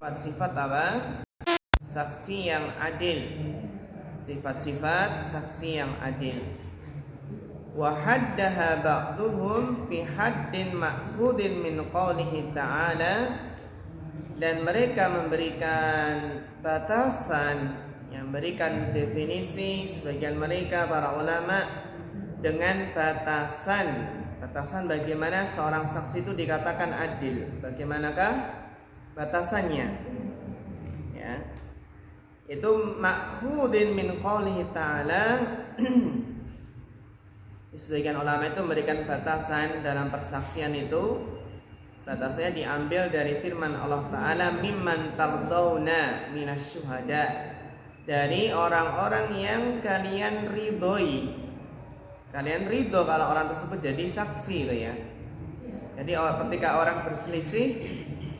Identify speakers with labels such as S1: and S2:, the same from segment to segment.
S1: Sifat-sifat apa? Saksi yang adil. Sifat-sifat saksi yang adil. Wa haddaha ba'duhum fi haddin ma'khudin min qawlihi ta'ala, dan mereka memberikan batasan, yang memberikan definisi sebagian mereka para ulama dengan batasan bagaimana seorang saksi itu dikatakan adil. Bagaimanakah batasannya? Ya. Itu ma'khudin min qawlihi ta'ala. Sebagian ulama itu memberikan batasan dalam persaksian itu. Batasannya diambil dari firman Allah Ta'ala, mimman tardawna minasyuhada, dari orang-orang yang kalian ridhoi. Kalian ridho kalau orang tersebut jadi saksi gitu ya. Jadi ketika orang berselisih,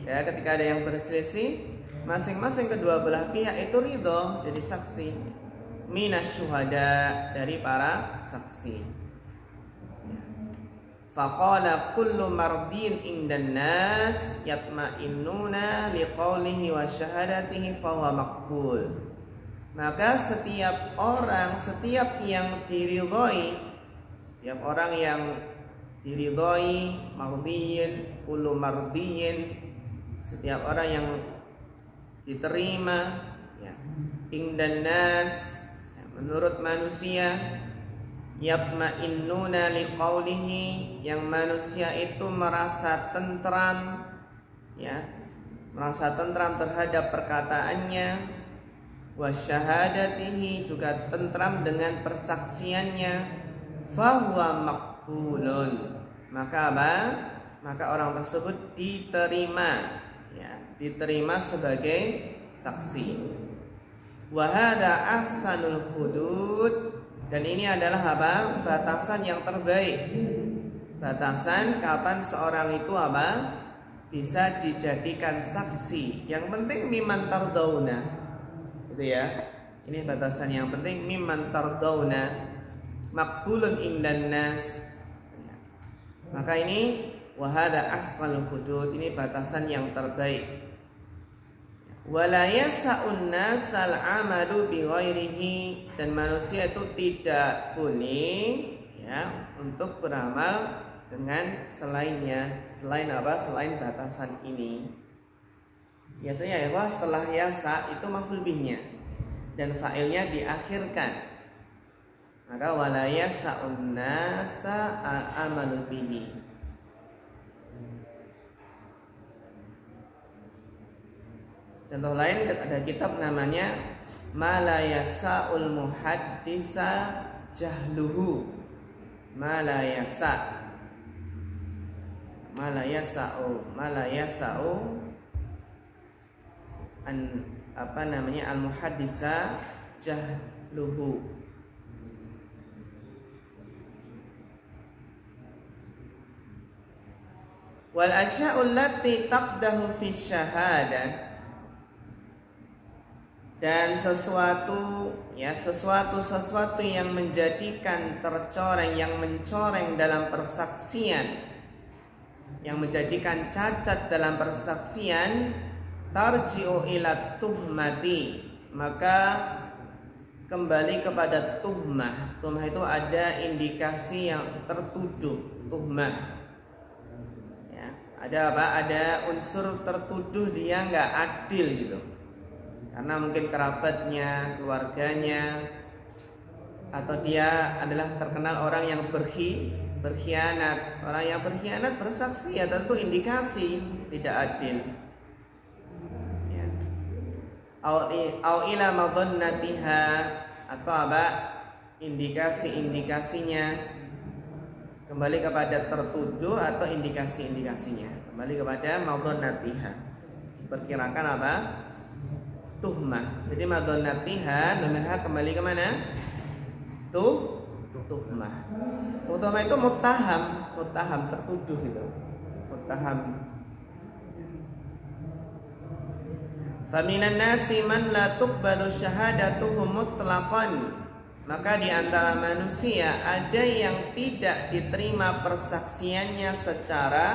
S1: ya, ketika ada yang berselisih, masing-masing kedua belah pihak itu ridho jadi saksi. Minasyuhada, dari para saksi. Faqala kullu mardin indan nas yatma'innuna liqaulihi wa syahadatihi fahuwa maqbul. Maka setiap yang diridhoi, setiap orang yang diridhoi, mardiyin, kullu mardiyin, setiap orang yang diterima, ya, indan nas, ya, menurut manusia, yatma'innuna liqaulihi, yang manusia itu merasa tentram, ya, merasa tentram terhadap perkataannya, wa syahadatihi, juga tentram dengan persaksiannya, fahuwa maqbulun, maka apa? Maka orang tersebut diterima, ya, diterima sebagai saksi. Wa hada ahsanul hudud, dan ini adalah apa? Batasan yang terbaik. Batasan kapan seorang itu apa? Bisa dijadikan saksi. Yang penting mimman tardawna, gitu ya. Ini batasan yang penting, mimman tardawna maqbulun indan nas. Maka ini wahada ahsanul hudud, ini batasan yang terbaik. Wala yasa'un nasal amalu bi ghairihi, dan manusia itu tidak boleh, ya, untuk beramal dengan selainnya. Selain apa? Selain batasan ini. Biasanya ya, setelah yasa itu maf'ul bihnya dan fa'ilnya diakhirkan. Maka wala yasa'un nasa amalu bihi. Contoh lain ada kitab namanya Ma la yasa'ul muhaddisa jahluhu. Ma la yasa'u an al muhaddisa jahluhu. Wal asya'ul lati taqdahu fi syahadah, dan sesuatu yang menjadikan tercoreng, yang mencoreng dalam persaksian, yang menjadikan cacat dalam persaksian, tarji'u ila tuhmati, maka kembali kepada tuhmah. Tuhmah itu ada indikasi yang tertuduh, tuhmah. Ada apa? Ada unsur tertuduh dia nggak adil gitu, karena mungkin kerabatnya, keluarganya, atau dia adalah terkenal orang yang berkhianat. Orang yang berkhianat bersaksi, ya tentu indikasi tidak adil. Ya. Au ila madhannatiha, atau apa? Indikasinya kembali kepada tertuduh atau indikasi-indikasinya, kembali kepada madhannatiha. Diperkirakan apa? Tuhmah. Jadi madhannatiha domirha kembali ke mana? Tuhmah. Tuhmah itu muttaham tertuduh gitu. Muttaham. Faminan nasi man la tuqbalu syahadatuhu mutlaqan, maka di antara manusia ada yang tidak diterima persaksiannya secara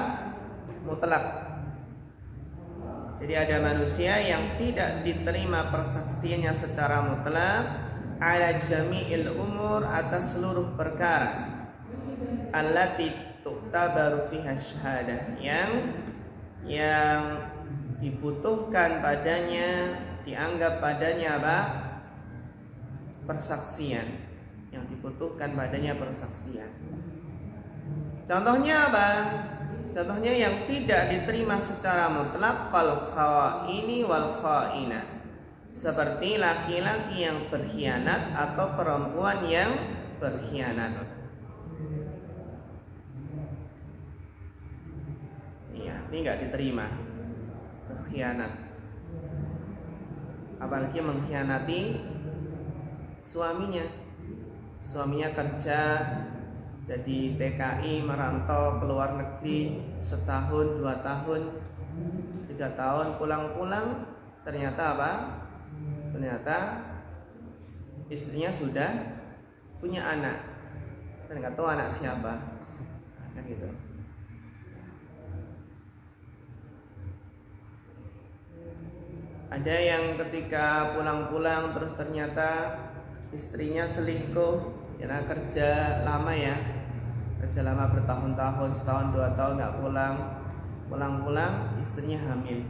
S1: mutlak. Jadi ada manusia yang tidak diterima persaksiannya secara mutlak ala jami'il umur, atas seluruh perkara allati tu'tabaru fiha syahadah, yang dibutuhkan padanya, dianggap padanya apa? Persaksian. Yang dibutuhkan padanya persaksian. Contohnya apa? Contohnya yang tidak diterima secara mutlak kal khaini wal khaina, seperti laki-laki yang berkhianat atau perempuan yang berkhianat. Iya, ini nggak diterima, berkhianat, apalagi mengkhianati suaminya. Suaminya kerja jadi TKI, merantau ke luar negeri setahun, 2 tahun, 3 tahun, pulang-pulang ternyata apa? Ternyata istrinya sudah punya anak dan nggak tahu anak siapa, kan gitu. Ada yang ketika pulang-pulang terus ternyata istrinya selingkuh, karena kerja lama ya, kerja lama bertahun-tahun, setahun 2 tahun nggak pulang, pulang-pulang istrinya hamil.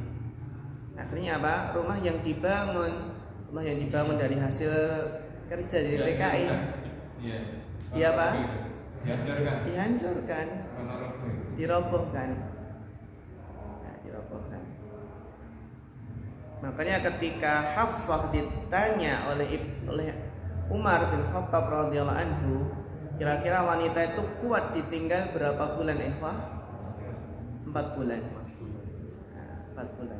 S1: Akhirnya apa? Rumah yang dibangun dari hasil kerja dari TKI, dia apa? Dihancurkan, dirobohkan. Makanya ketika Hafsah ditanya oleh Umar bin Khattab radhiyallahu anhu, kira-kira wanita itu kuat ditinggal berapa bulan, ikhwah? 4 bulan. 4 bulan.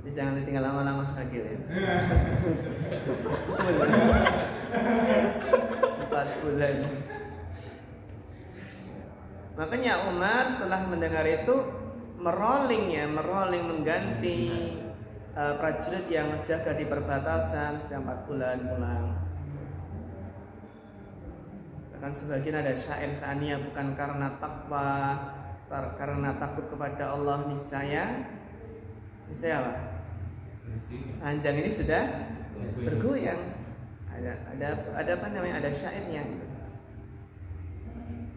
S1: Jadi jangan ditinggal lama-lama sekali ya. 4 bulan. Makanya Umar setelah mendengar itu meroling mengganti prajurit yang menjaga di perbatasan setiap 4 bulan pulang. Bahkan sebagian ada syair sa'ania, bukan karena takwa, karena takut kepada Allah, niscaya apa? Ranjang ini sudah bergoyang. Ada apa namanya? Ada syairnya gitu.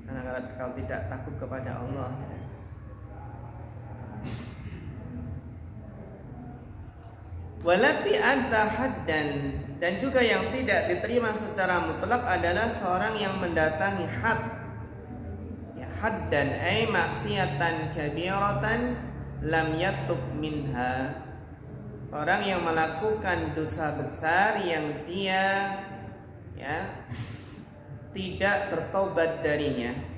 S1: Karena kalau tidak takut kepada Allah. Walati anta haddan, dan juga yang tidak diterima secara mutlak adalah seorang yang mendatangi had. Ya, haddan ay maksiatan kabiratan lam yatub minha. Orang yang melakukan dosa besar yang dia tidak bertobat darinya.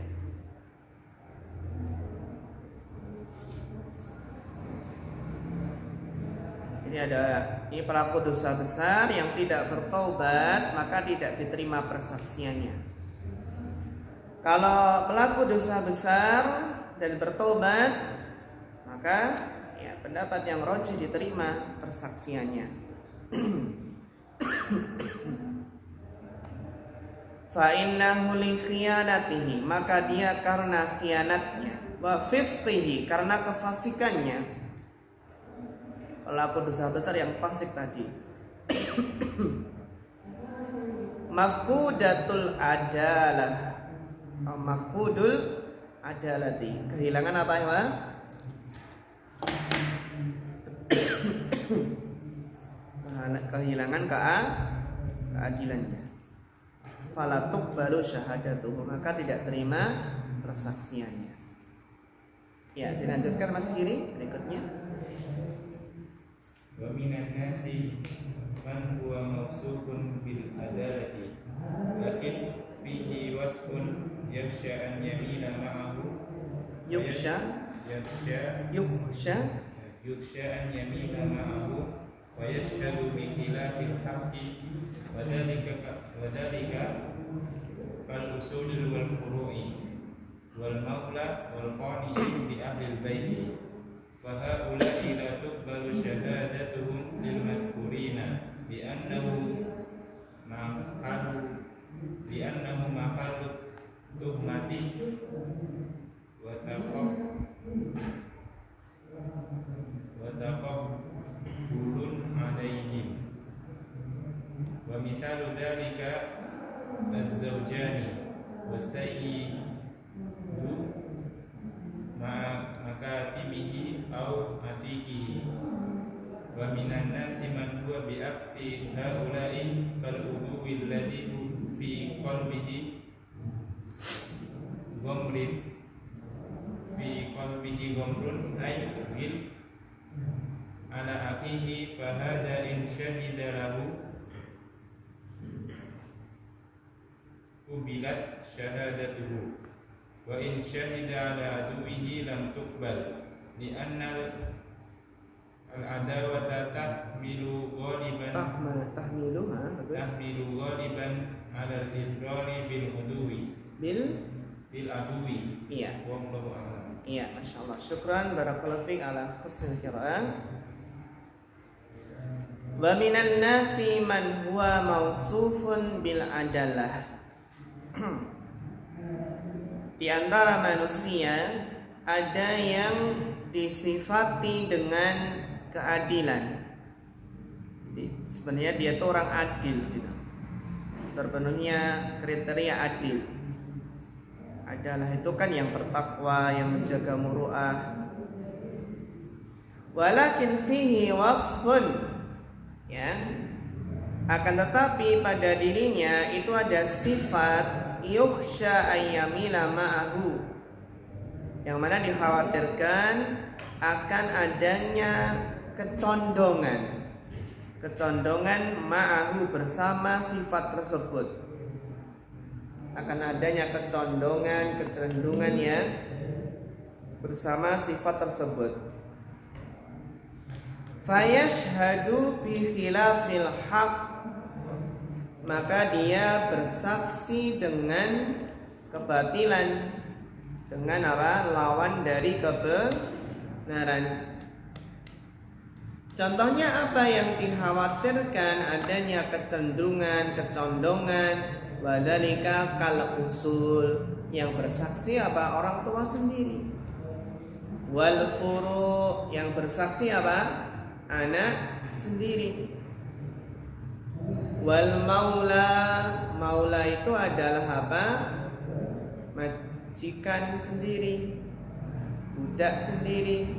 S1: Ini pelaku dosa besar yang tidak bertobat, maka tidak diterima persaksiannya. Kalau pelaku dosa besar dan bertobat, maka pendapat yang rajih diterima persaksiannya. Fa innahu li khiyanatihi, maka dia karena khianatnya, wa fisqihi, karena kefasikannya. Pelaku dosa besar yang fasik tadi. Mafqudatul adalah, mafqudul adalati, kehilangan apa ya? Kehilangan keadilannya. Fala tuqbalu syahadatuhu, maka tidak terima persaksiannya. Ya, dilanjutkan Mas Giri berikutnya.
S2: Wa minan nasi man huwa mawsufun bil adalati lakin fihi wasfun yakhsha an yamila ma'ahu yukhsha an yamila ma'ahu wa yashhadu bi khilafil haqqi wa dhalika kal usulil wal furu'i wal mawla wal qani bi ahli al baiti. فهؤلاء لا تقبل شهادتهم للمذكورين بأنه محل التهمة az-zawjani wa sayyidu makatimihi aw atikihi wa minan nasi man huwa bi aksi haula'i kal uduwi alladhi fi qalbihi ghamrun ay ghil ala akhihi fa hadha in shahida lahu kubilat syahadatuhu wa in syahida ala aduwihi lam tuqbal li anna al-adawata tahmilu ghaliban ala al-idrari bil aduwi bil aduwi.
S1: Iya.
S2: Wallahu a'lam.
S1: Iya, masyaallah. Syukran barakallahu fiik ala husnil qiraah. Wa minan nasi man huwa mausufun bil adalah. Di antara manusia ada yang disifati dengan keadilan. Jadi, sebenarnya dia itu orang adil gitu. Terpenuhnya kriteria adil. Adalah itu kan yang bertakwa, yang menjaga muru'ah. Walakin fihi wasfun, ya. Akan tetapi pada dirinya itu ada sifat yukhsha ayyamila ma'ahu, yang mana dikhawatirkan akan adanya kecondongan ma'ahu bersama sifat tersebut. Akan adanya kecenderungan ya bersama sifat tersebut. Fayashhadu bi khilafil haq, maka dia bersaksi dengan kebatilan, dengan apa? Lawan dari kebenaran. Contohnya apa yang dikhawatirkan adanya kecondongan, wadhalika kal usul, yang bersaksi apa? Orang tua sendiri. Wal furu, yang bersaksi apa? Anak sendiri. Wal maula itu adalah apa? Majikan sendiri, budak sendiri.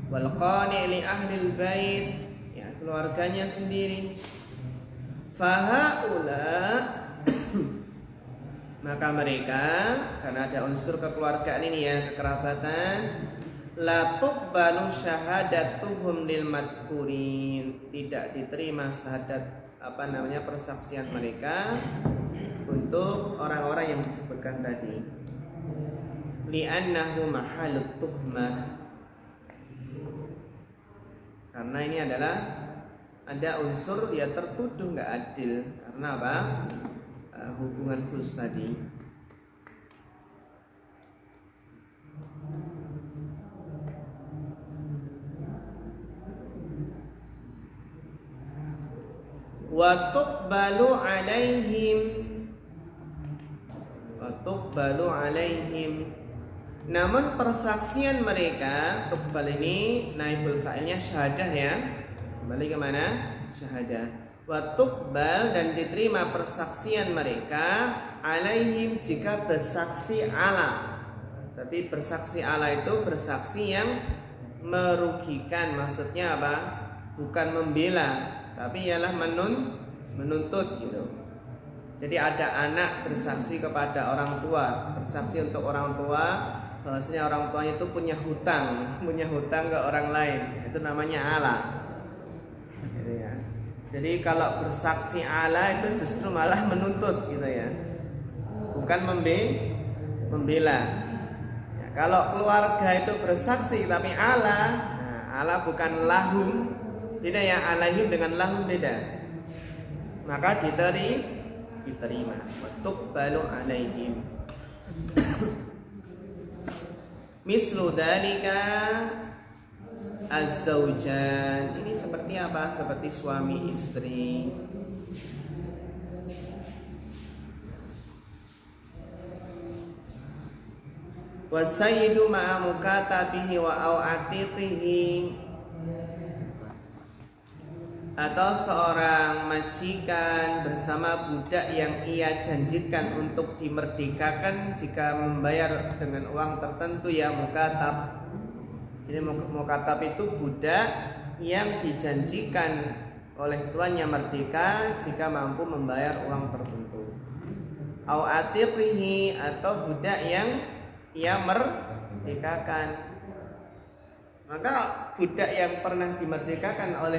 S1: Wal qani' li ahlil bait, ya keluarganya sendiri. Fahaula, maka mereka, karena ada unsur kekeluargaan ini ya, kekerabatan, la tuqbalu syahadatuhum lil madkurin, tidak diterima syahadat persaksian mereka untuk orang-orang yang disebutkan tadi. Li'annahu mahalut tuhmah, karena ini adalah ada unsur dia tertuduh nggak adil karena apa? Hubungan khusus tadi. Wa tuqbalu alaihim, namun persaksian mereka, tuqbal ini naibul fa'ilnya syahadah ya. Kembali ke mana? Syahadah. Wa tuqbal, dan diterima persaksian mereka alaihim jika bersaksi ala. Tapi bersaksi ala itu bersaksi yang merugikan, maksudnya apa? Bukan membela, tapi ialah menuntut gitu. Jadi ada anak bersaksi kepada orang tua, bersaksi untuk orang tua, bahwasanya orang tuanya itu punya hutang ke orang lain. Itu namanya ala. Jadi kalau bersaksi ala itu justru malah menuntut gitu ya, bukan membela. Ya, kalau keluarga itu bersaksi tapi ala, ala bukan lahum, tidak ya, alaihim dengan lahum beda, maka diterima. Tuqbalu alaihim. Mislu dalika az-zawjan, ini seperti apa? Seperti suami istri. Wa sayyidu ma'a mukatabihi wa atiqihi, atau seorang majikan bersama budak yang ia janjikan untuk dimerdekakan jika membayar dengan uang tertentu, ya mukatab. Jadi mukatab itu budak yang dijanjikan oleh tuannya merdeka jika mampu membayar uang tertentu. Au atiqihi, atau budak yang ia merdekakan. Maka budak yang pernah dimerdekakan oleh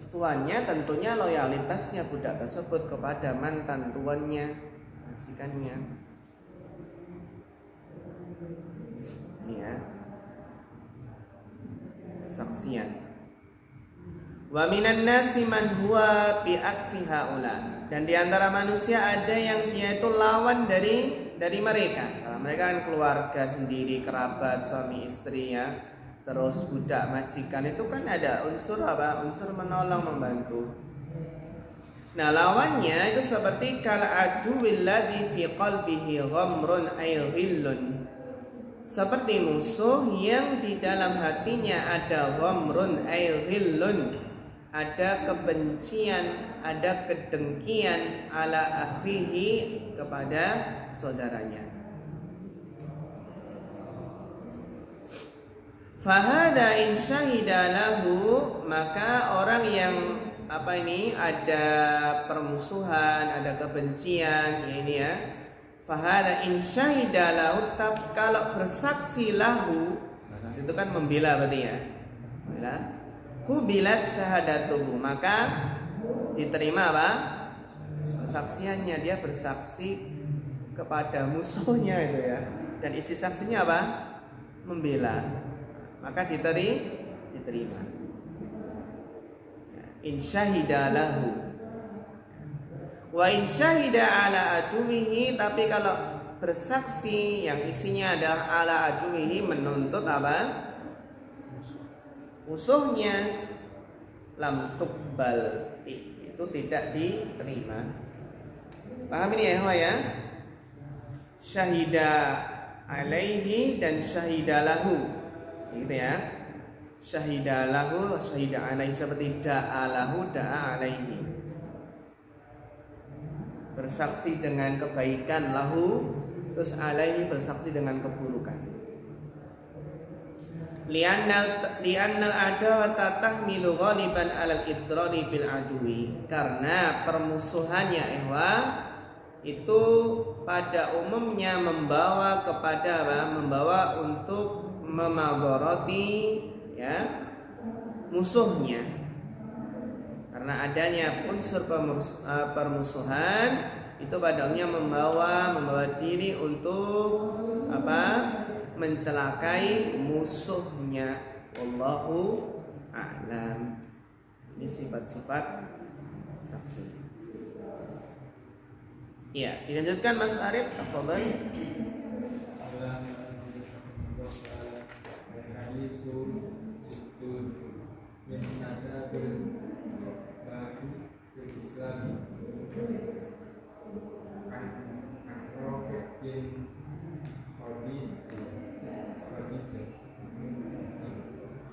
S1: tuannya tentunya loyalitasnya budak tersebut kepada mantan tuannya, majikannya. Ya. Saksian. Wa minan nasi man huwa bi aksi haula. Dan di antara manusia ada yang dia itu lawan dari mereka. Nah, mereka kan keluarga sendiri, kerabat, suami istri ya. Terus budak majikan itu kan ada unsur apa? Unsur menolong, membantu. Nah, lawannya itu seperti kal aduwil ladzi fi qalbihi ghamrun ay ghillun. Seperti musuh yang di dalam hatinya ada ghamrun ay ghillun, ada kebencian, ada kedengkian ala akhihi, kepada saudaranya. Fahada in syahida lahu, maka orang yang ada permusuhan, ada kebencian, ya ini ya. Fahada in syahida lahu, kalau bersaksi lahu, itu kan membela berarti ya. Membela. Kubilat syahadatuhu, maka diterima apa? Kesaksiannya. Dia bersaksi kepada musuhnya itu ya. Dan isi saksinya apa? Membela. Maka diterima. In syahida lahu. Wa in syahida ala aduwihi, tapi kalau bersaksi yang isinya adalah ala aduwihi, menuntut apa? Musuhnya, lam tuqbal, itu tidak diterima. Paham ini ya? Syahida alaihi dan syahida lahu, gitu ya. Syahida lahu, syahida alaihi, seperti da'a lahu, da'a alaihi. Bersaksi dengan kebaikan lahu, terus alaihi bersaksi dengan keburukan. Li'annal adawata tahmilu ghaliban 'alal idrari bil aduwi, karena permusuhannya itu pada umumnya membawa kepada membawa untuk memadharati ya musuhnya. Karena adanya unsur permusuhan itu pada umumnya membawa diri untuk mencelakai musuhnya. Wallahu a'lam. Ini sifat-sifat saksi. Ya, dilanjutkan Mas Arif, tafadhol.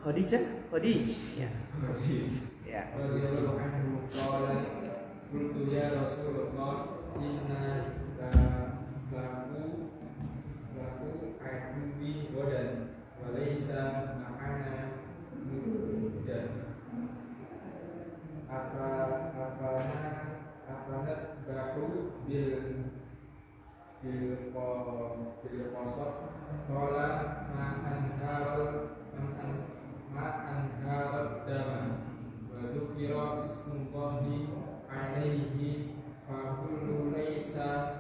S1: Khadijah, ya. Ya.
S3: Qultu ya Rasulullah, inna laku adubi wadan walaysa ma'ana mudan. Afanat bahu bil qasab qala ma'anharat dama wa dzukira ismullahi alaihi fakul laisa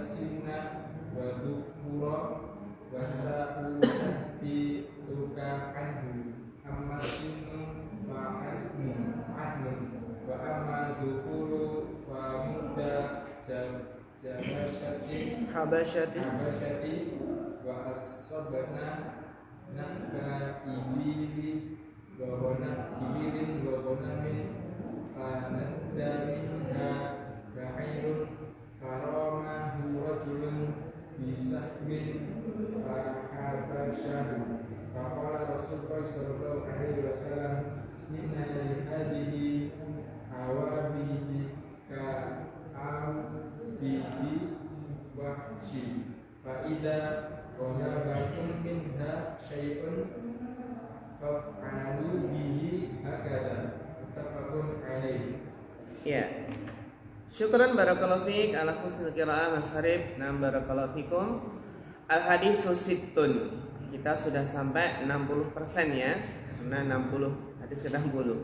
S3: sinna wa dhufura wa sa'udati tuka anhu amma sinnu fa'adnu wa amma dhufuru fa mudda habashati wa asabna naka ibili wa ghanamin fanadda minha ba'irun faramahu rajulun bisahmin fahabashahu faqala Rasulullah sallallahu alaihi wasallam, inna li hadhihi awabidi ka awbidi wahshi fa idza qalabakum minha syai'un fa'alu bihi hakadha muttafaqun alaihi.
S1: Ya. Syukran barakallahu fiik ala husnil qiraah Mas Harib. Nam barakallahu fikum. Al hadisu sittun. Kita sudah sampai 60% ya. Karena 60 hadis ke 60.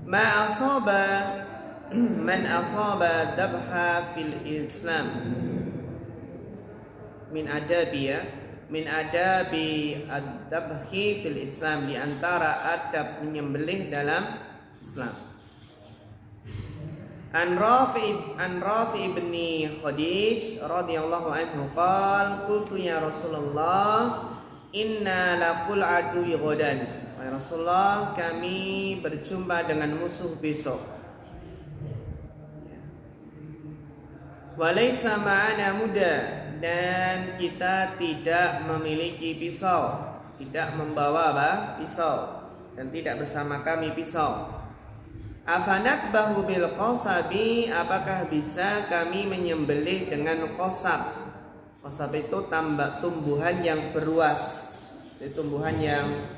S1: Ma asaba man asaba dabha fil Islam. Min adabi ya. Min adabi ad-dabhi fil Islam, di antara adab menyembelih dalam Islam. An Rafi bin Khadij radhiyallahu anhu qala qultu ya Rasulullah inna laqul aduwi ghadan. Wahai Rasulullah, kami berjumpa dengan musuh besok. Walaysa ma'ana muda, dan kita tidak memiliki pisau, tidak membawa pisau, dan tidak bersama kami pisau. Afanat bahu bil qasabi, apakah bisa kami menyembelih dengan qasab? Qasab itu tumbuhan yang beruas. Itu tumbuhan yang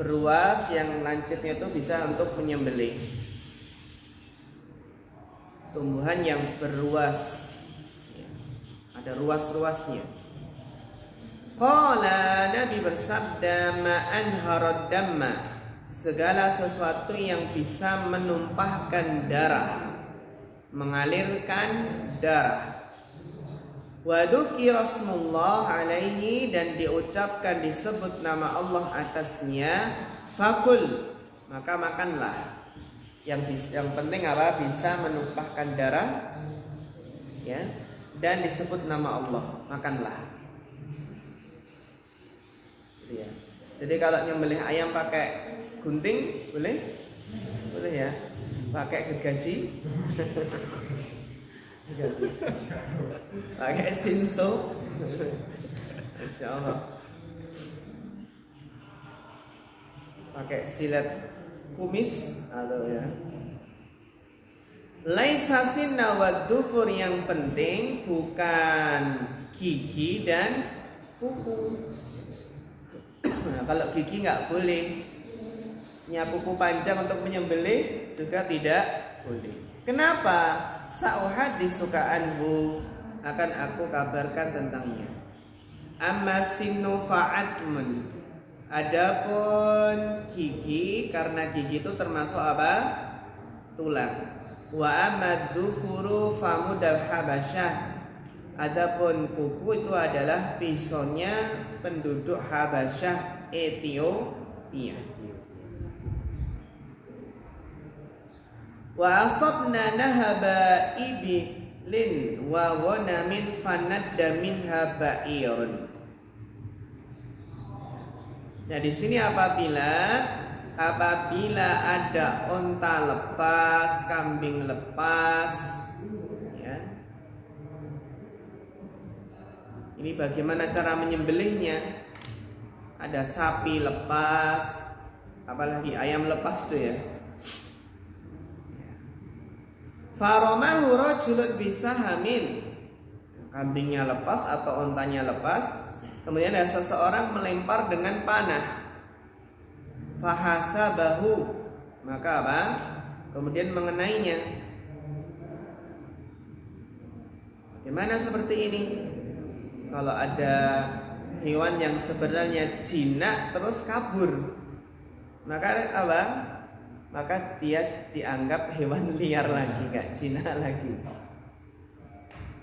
S1: beruas, yang lancipnya itu bisa untuk menyembelih. Tumbuhan yang beruas, ada ruas-ruasnya. Qala, Nabi bersabda, ma anharad damma, segala sesuatu yang bisa menumpahkan darah, mengalirkan darah. Wa dzukira Rasulullah alaihi, dan diucapkan disebut nama Allah atasnya, fakul, maka makanlah. Yang penting apa? Bisa menumpahkan darah, ya, dan disebut nama Allah, makanlah. Gitu ya. Jadi kalau nyembelih ayam pakai gunting boleh? Boleh ya. Pakai gergaji? Gergaji. Pakai sinso? Insyaallah. Pakai silet kumis atau ya. Laisa sinna wa dhufur, yang penting bukan gigi dan kuku. Nah, kalau gigi nggak boleh, kuku panjang untuk menyembelih juga tidak boleh. Kenapa? Sa'uhaditsu anhu, akan aku kabarkan tentangnya. Amma sinnu fa'atmun, adapun gigi, karena gigi itu termasuk apa? Tulang. Wa amma dhufuru famudal habasyah, adapun kuku itu adalah pisaunya penduduk Habasyah, Ethiopia. Wa asabna nahaba ibilin wa ghanamin fanadda minha ba'irun. Nah, di sini apabila ada onta lepas, kambing lepas, ya. Ini bagaimana cara menyembelihnya? Ada sapi lepas, apalagi ayam lepas itu ya. Faromahu rajulun bisahamin, kambingnya lepas atau ontanya lepas, kemudian ada seseorang melempar dengan panah. Fahasabahu, maka apa? Kemudian mengenainya. Bagaimana seperti ini? Kalau ada hewan yang sebenarnya jinak terus kabur, maka apa? Maka dia dianggap hewan liar lagi, gak jinak lagi.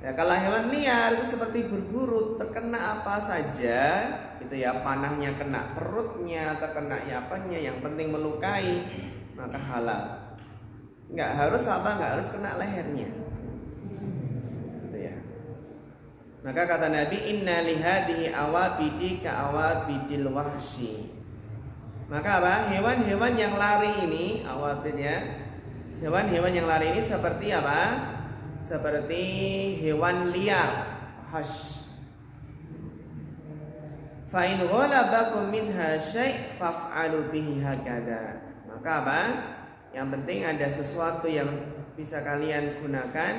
S1: Ya, kalau hewan liar itu seperti berburu, terkena apa saja, gitu ya, panahnya kena perutnya atau kena apanya, yang penting melukai, maka halal. Nggak harus apa, nggak harus kena lehernya. Gitu ya. Maka kata Nabi, inna lihadihi awabidi ka awabidil wahshi. Maka apa? Hewan-hewan yang lari ini, awabid ya. Hewan-hewan yang lari ini seperti apa? Seperti hewan liar, hash. Fa in ghalabakum minha syai' faf'alu bihi hakada. Maka apa? Yang penting ada sesuatu yang bisa kalian gunakan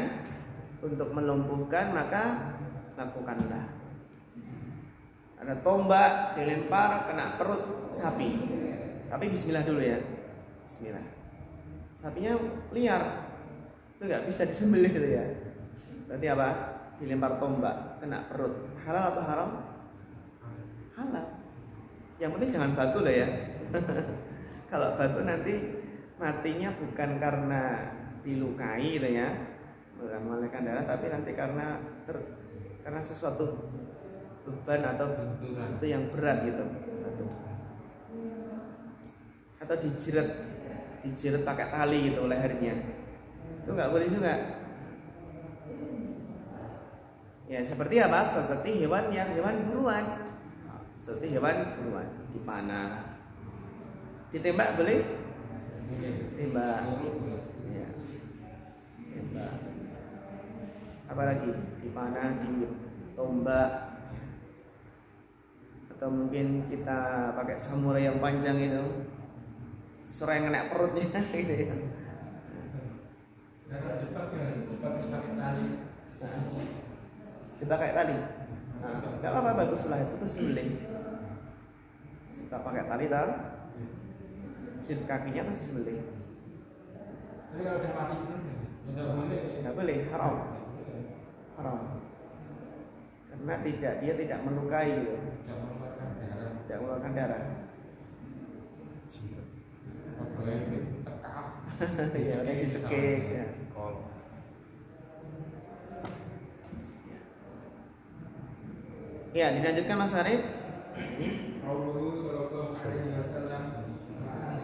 S1: untuk melumpuhkan, maka lakukanlah. Ada tombak dilempar kena perut sapi. Tapi bismillah dulu ya. Bismillah. Sapinya liar. Itu enggak bisa disembelih gitu ya. Berarti apa? Dilempar tombak kena perut. Halal atau haram? Halal. Yang penting jangan batu loh ya. Kalau batu nanti matinya bukan karena dilukai gitu ya, bukan mengalirkan darah, tapi nanti karena sesuatu beban atau itu yang berat gitu, atau dijerat pakai tali gitu lehernya, itu nggak boleh juga. Ya seperti apa? Seperti hewan buruan, dipanah, ditembak boleh? Tembak. Ya. Tembak. Apalagi dipanah, ditombak. Atau mungkin kita pakai samurai yang panjang itu, serang kena perutnya gitu ya.
S3: Cepat pakai tali.
S1: Cepat kayak tali. Nah, enggak apa-apa, baguslah itu tuh sembelih. Kita pakai tali tahu? Sip kakinya tuh sembelih.
S3: Tapi kalau udah mati itu
S1: nggak boleh, haram. Karena dia tidak melukai gitu. Tidak mengeluarkan darah. Iya, udah dicekik ya. Ya, dilanjutkan Mas Arif.
S3: Rasulullah sallallahu alaihi wasallam ma'an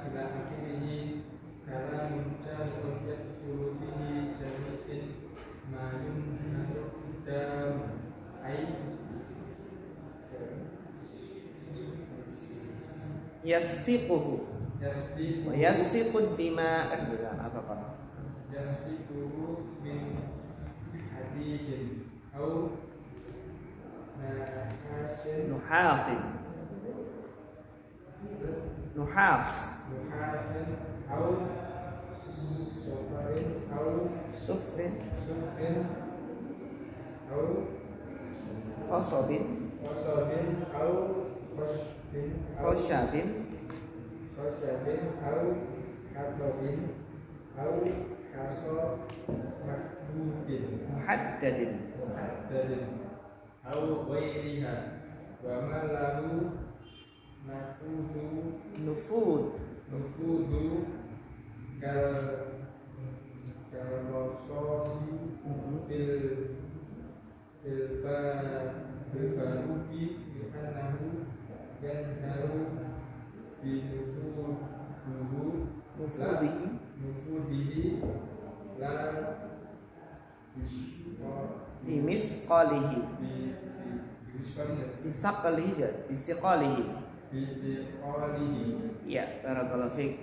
S3: ila akhirih kalamun jami'un yadkhulu fihi jami'in ma yumna'u dam ai
S1: Yasfiquhu wa yasfiqud dima apa
S3: yasfiquhu min hadidin au
S1: nuhasin
S3: au sufrin au
S1: qasabin
S3: au
S1: khashabin
S3: au katobin au kaso makbubin
S1: muhaddadin
S3: au ghairiha wa ma lahu nufudu kal rososi fil baruki annahu yanharu nufudihi la
S1: bimisqalihi ya barakallahu fiik.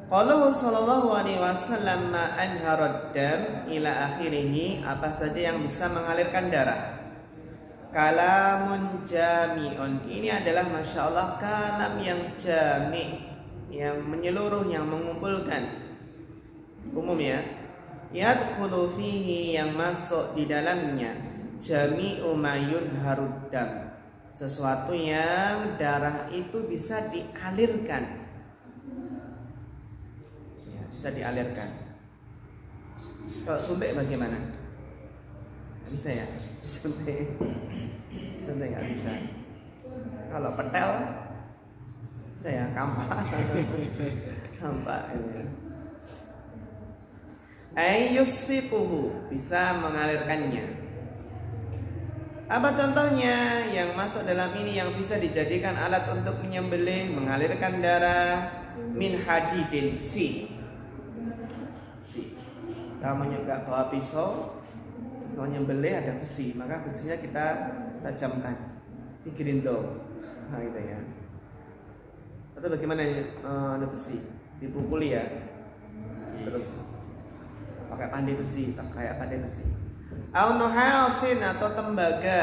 S1: Qaluhu sallallahu alaihi wasallam ma anharad dam ila akhirih, apa saja yang bisa mengalirkan darah. Kalamun jami'un, ini adalah masya Allah kalam yang jami', yang menyeluruh, yang mengumpulkan, umum ya. Yadkhulu fihi, yang masuk di dalamnya, jami'u mayun haruddam, sesuatu yang darah itu bisa dialirkan ya, bisa dialirkan. Kalau suntik bagaimana? Nggak bisa ya? Suntik nggak bisa. Kalau petel saya kampak ini. Ayyusfiquhu, bisa mengalirkannya. Apa contohnya yang masuk dalam ini yang bisa dijadikan alat untuk menyembelih, mengalirkan darah? Min hadidin, besi. Kamu nggak bawa pisau, terus mau nyembelih ada besi, maka besinya kita tajamkan, digerindo, nah gitu ya. Atau bagaimana ada besi, dipukuli ya, terus pakai pandai besi, kayak pandai besi. Au nuhasin atau tembaga.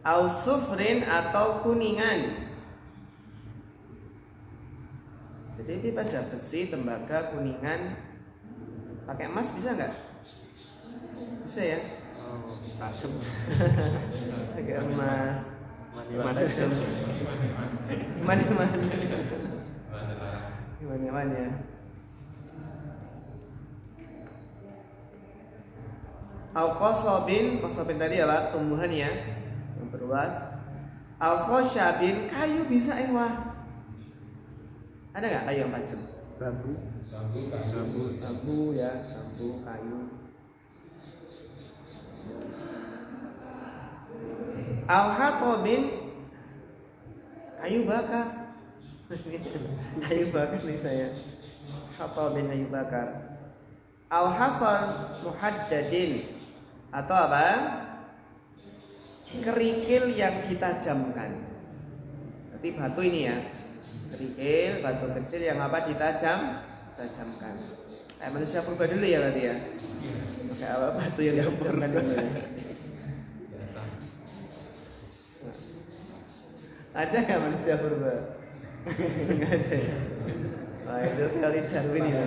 S1: Au sufrin atau kuningan. Jadi ini baja besi, tembaga, kuningan. Pakai emas bisa nggak? Bisa ya?
S4: Tajam.
S1: Pakai emas.
S4: Mana
S1: Tajam. Gimana ya? Au qasobin tadi apa? Tumbuhan ya yang berluas. Au khosyabin, kayu bisa wah. Ada nggak kayu yang tajam?
S4: Bambu.
S1: Bambu ya, bambu, kayu. Au hatobin, kayu bakar. Kayu bakar nih saya. Hatobin kayu bakar. Au hasan muhaddadin, atau apa? Kerikil yang ditajamkan. Berarti batu ini ya. Kerikil, batu kecil yang apa ditajamkan. Kayak manusia purba dulu ya berarti ya. Kayak apa batu yang ditajamkan dulu ya. Ada nggak manusia purba? Nggak ada ya. Wah itu teori Darwin ya.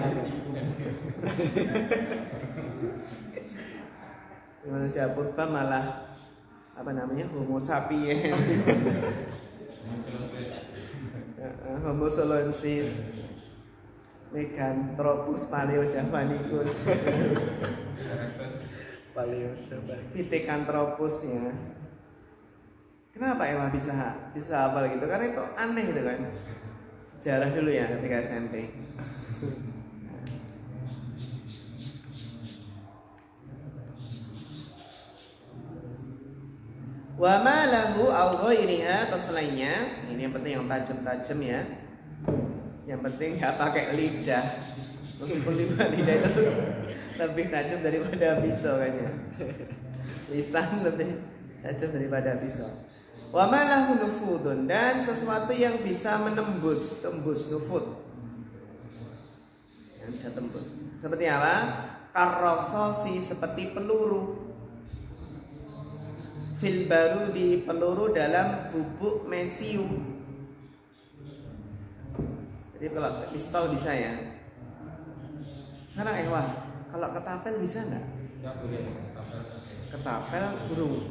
S1: Manusia purba malah apa namanya Homo sapiens. Homo soloensis, Meganthropus paleojavanicus, Pithecanthropus ya. Kenapa Ewa bisa hafal gitu? Karena itu aneh gitu kan. Sejarah dulu ya ketika SMP. Wa ma lahu aw ghairiha, atau selainnya. Ini yang penting yang tajam-tajam ya. Yang penting enggak pakai lidah. Meskipun lidah itu lebih tajam daripada pisau kayaknya. Lisan lebih tajam daripada pisau. Wa ma lahu nufudun, dan sesuatu yang bisa tembus nufud. Yang bisa tembus. Seperti apa? Karrososi, seperti peluru. Fil barudi, peluru dalam bubuk mesiu. Jadi kalau pistol bisa ya. Sekarang wah, kalau ketapel bisa nggak?
S3: Nggak boleh.
S1: Ketapel burung.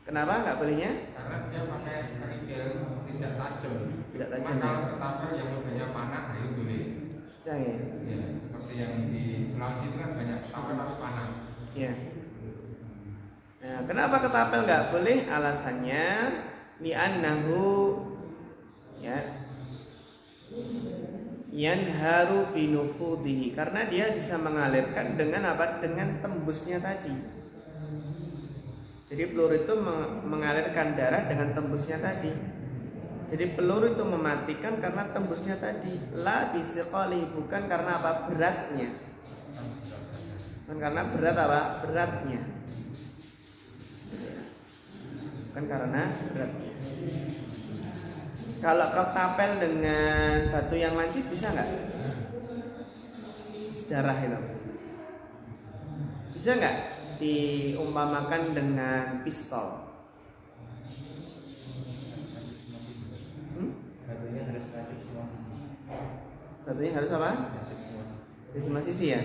S1: Kenapa nggak bolehnya?
S3: Karena dia pakai kerikil tidak tajam.
S1: Tidak tajam.
S3: Kalau ketapel yang banyak panah itu boleh.
S1: Bisa ya?
S3: Ya, seperti yang di Sulawesi itu kan banyak ketapel tapi panah.
S1: Iya. Nah, kenapa ketapel nggak boleh? Alasannya li'annahu ya yanharu binufudihi, karena dia bisa mengalirkan dengan apa? Dengan tembusnya tadi. Jadi peluru itu mengalirkan darah dengan tembusnya tadi. Jadi peluru itu mematikan karena tembusnya tadi. La bisiqali, bukan karena apa? Beratnya. Bukan karena berat apa? Beratnya. Bukan karena beratnya. Kalau kau tapel dengan batu yang lancip bisa nggak? Sejarah itu bisa nggak diumpamakan dengan pistol?
S4: Batunya harus racik semua sisi.
S1: Batunya harus apa?
S4: Racik semua sisi.
S1: Di semua sisi ya.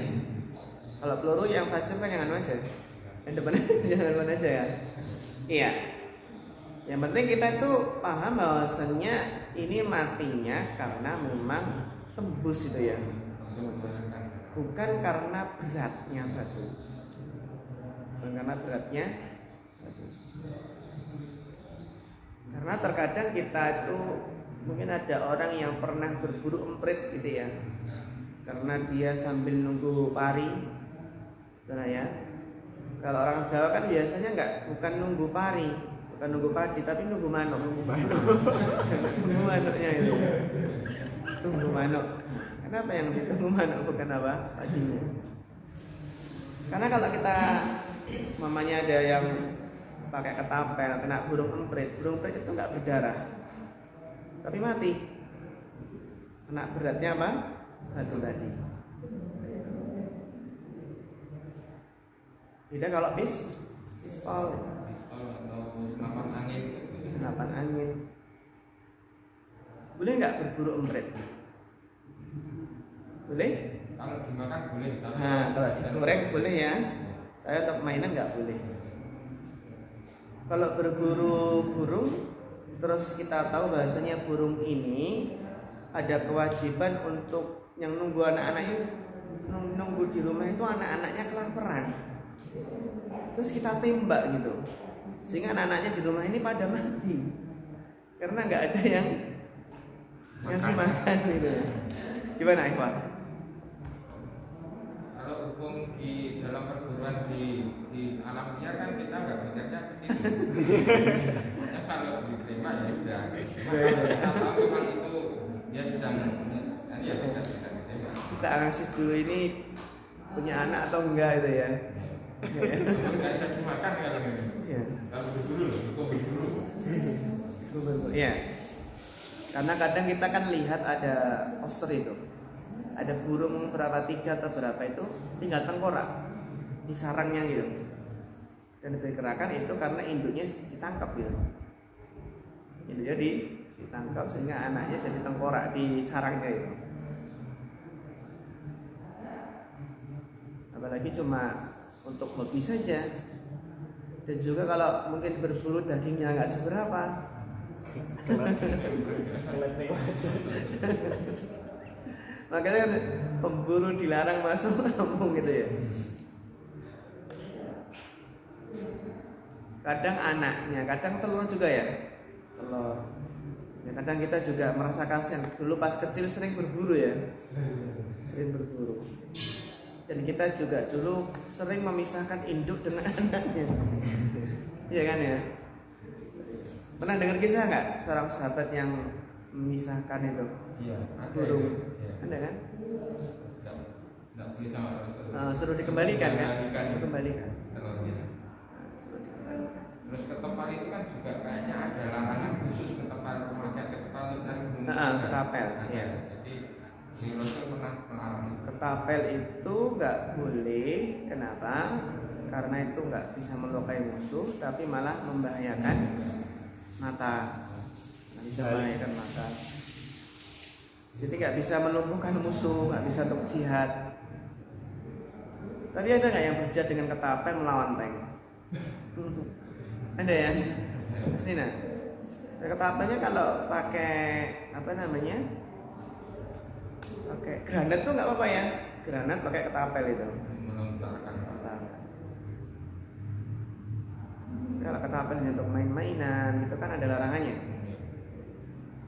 S1: Kalau peluru yang tajam kan jangan aja. Yang depan jangan depan aja ya. Iya. Yang penting kita itu paham bahwasannya ini matinya karena memang tembus itu ya. Bukan karena beratnya batu. Bukan karena beratnya batu. Karena terkadang kita itu mungkin ada orang yang pernah berburu emprit gitu ya. Karena dia sambil nunggu pari. Benar ya. Kalau orang Jawa kan biasanya bukan nunggu pari, bukan nunggu padi, tapi nunggu manuk. Nunggu manuknya itu. Tunggu manuk. Kenapa yang ditunggu manuk bukan apa? Padinya. Karena kalau kita mamanya ada yang pakai ketapel, kena burung emprit itu nggak berdarah, tapi mati. Kena beratnya apa? Batu tadi. Beda kalau pistol.
S3: atau senapan angin.
S1: Senapan angin. Boleh nggak berburu emprit? Boleh?
S3: Kalau dimakan boleh, tapi
S1: Nah, kalau digoreng boleh ya. Saya untuk mainan nggak boleh. Kalau berburu burung, terus kita tahu bahasanya burung ini ada kewajiban untuk yang nunggu anak-anaknya, nunggu di rumah itu anak-anaknya kelaparan. Terus kita tembak gitu, sehingga anak-anaknya di rumah ini pada mati karena nggak ada yang ngasih makan gitu. Gimana Ikhwan?
S3: kalau hukum di dalam perguruan di alam liar kan kita nggak mikirnya ke situ. Ya, kalau diterima ya sudah. Kalau kita tahu memang itu dia sedang ya tidak bisa ditembak.
S1: Kita analisis dulu ini punya anak atau enggak itu ya.
S3: Nggak bisa dimakan kalau ini.
S1: Ya.
S3: Kalau berburu, hukum berburu.
S1: Ya. Karena kadang kita kan lihat ada poster itu, ada burung berapa 3 atau berapa itu tinggal tengkorak di sarangnya gitu, dan diperkirakan itu karena induknya ditangkap gitu, induknya ditangkap sehingga anaknya jadi tengkorak di sarangnya itu. Apalagi cuma untuk hobi saja, dan juga kalau mungkin berburu dagingnya nggak seberapa. Makanya kan pemburu dilarang masuk kampung gitu ya. Kadang anaknya, kadang telur juga ya. Telur. Ya, kadang kita juga merasa kasihan. Dulu pas kecil sering berburu ya. Sering berburu. Dan kita juga dulu sering memisahkan induk dengan anaknya. Iya kan ya? Pernah dengar kisah nggak seorang sahabat yang memisahkan itu
S3: Iya, ada
S1: burung?
S3: ya.
S1: Ada kan?
S3: Nggak boleh sama
S1: Suruh dikembalikan kan?
S3: Dikembalikan.
S1: Suruh dikembalikan.
S3: telurnya.
S1: Suruh dikembalikan.
S3: Terus ketapel itu kan juga kayaknya ada larangan khusus ketapel memakai ketapel dari burung.
S1: Ketapel,
S3: Ada.
S1: iya.
S3: Jadi di Rasul pernah melarang itu.
S1: Ketapel itu nggak boleh. Kenapa? Karena itu nggak bisa melukai musuh, tapi malah membahayakan mata. Nggak bisa membahayakan mata. Jadi nggak bisa melumpuhkan musuh, nggak bisa untuk jihad. Tapi ada nggak yang berjihad dengan ketapel melawan tank? Ada ya? Pasti nah. Ketapelnya kalau pakai apa namanya? Pakai granat tuh nggak apa-apa ya? Granat pakai ketapel itu.
S3: Melontarkan
S1: Kalau ketapel hanya untuk main-mainan, itu kan ada larangannya.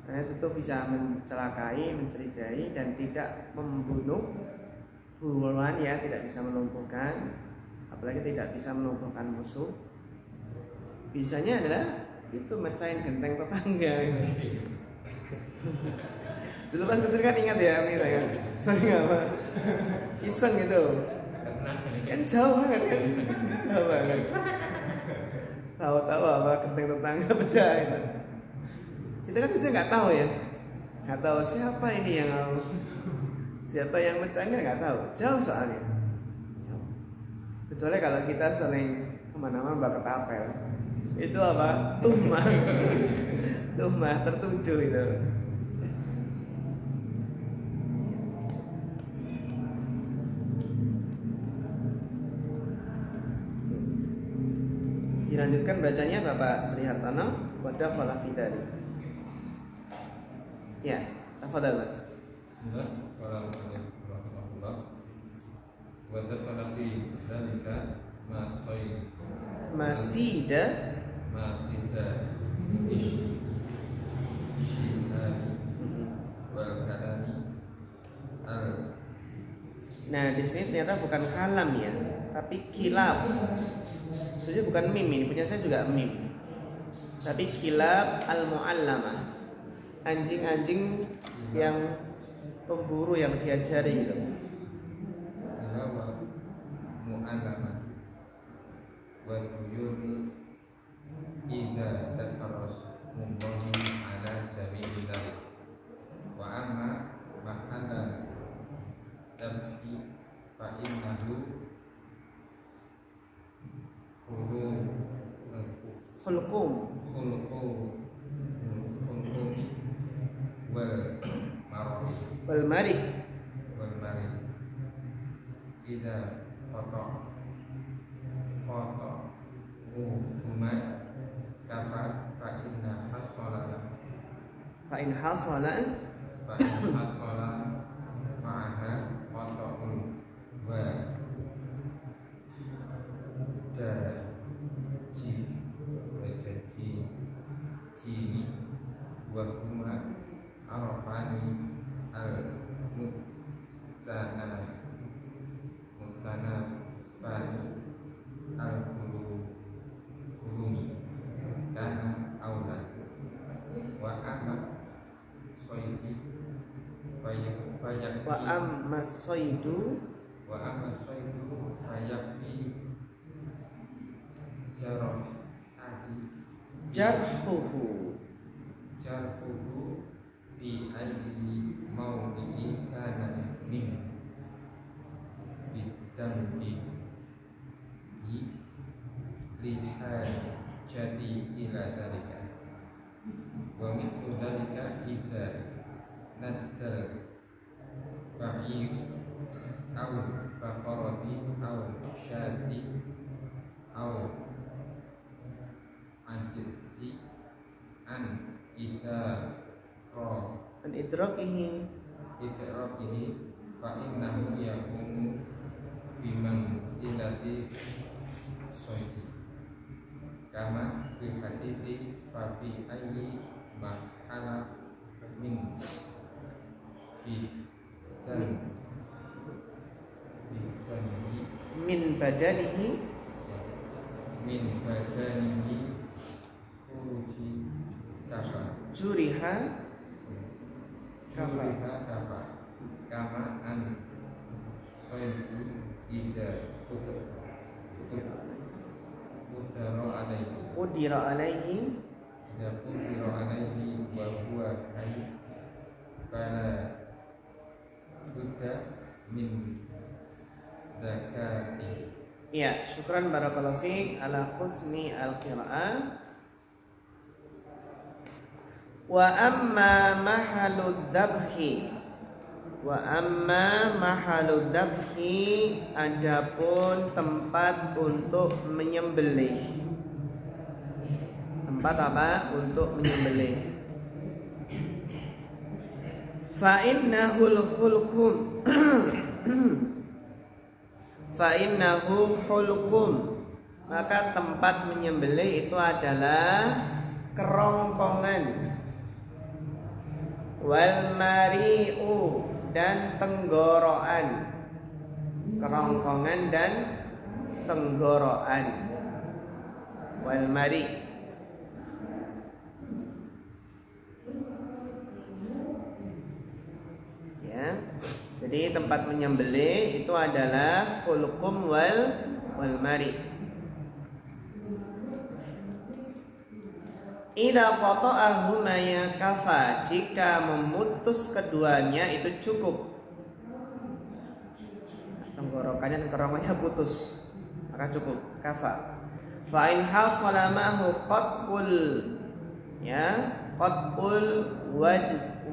S1: Karena itu tuh bisa mencelakai, mencurigai dan tidak membunuh buruan ya, tidak bisa melumpuhkan, apalagi tidak bisa melumpuhkan musuh. Bisanya adalah itu mecahin genteng tetangga. Dulu pas kecil kan ingat ya, Amira ya, sering apa? Iseng gitu. Kan jauh banget kan, jauh banget. Tahu-tahu apa genteng tetangga pecah gitu. Kita kan bisa nggak tahu ya, nggak tahu siapa ini siapa yang mecahnya nggak tahu, jauh soalnya. Jauh. Kecuali kalau kita sering kemana-mana bawa ketapel, itu apa? Tumah, tumah tertuju itu. Dilanjutkan bacanya Bapak Sri Hartono, wadah falafidari. Ya, tafadhal Mas.
S3: Bismillah, warahmatullah. Wadah falafi dalika
S1: Masida
S3: Ishihari wal kalami al.
S1: Nah, di sini ternyata bukan kalam ya, tapi kilab. Sebenarnya bukan mim, ini punya saya juga mim. Tapi kilab al-muallamah. Anjing-anjing yang pemburu yang diajari gitu.
S3: Ilawa mu'allama wa tuyuri idza tafarras mumbani ala jami'i dzalik wa amma mahalla tabhi fa innahu
S1: khulqum
S3: khulqumi wal
S1: wal mari.
S3: Ida kotor huma kama fa inna hasala
S1: Fa in hasala
S3: ma'aha kotorun wa jini wa huma arfani bani al-kulumi kana aula wa amma soidi
S1: wa amma soidu
S3: fayakfi
S1: jarhuhu
S3: fi ayyi mawdi'i kana min bidambi lihajati ila dalika wa mithlu dalika idza naddal ba'iri aw baqarati aw syati aw anjisi an idza
S1: an idrakihi
S3: fa innahu yaqumu biman silati soiti kama fi hadithi fa fi ayyi mahala min
S1: badanihi
S3: uruji kafa
S1: juriha kafa
S3: kama an soitu ida
S1: qudira alaihi
S3: wa huwa hayy fala budda min zakati.
S1: Ya, syukran barakallahu fiik ala husni al-qiraah. Wa amma mahalud dabhi adapun tempat untuk menyembelih. Tempat apa? Untuk menyembelih. Fa innahul khulqum fa innahu hulqum, maka tempat menyembelih itu adalah kerongkongan. Wal mari'u, dan tenggorokan. Kerongkongan dan tenggorokan. Wal mari'. Ya. Jadi tempat menyembelih itu adalah khulqum wal mari'. Idza qata'ahuma ya kafa, jika memutus keduanya itu cukup. Tenggorokannya dan kerongkongannya putus, maka cukup kafa. Fa in hasala ma'hu qat'ul, ya, qat'ul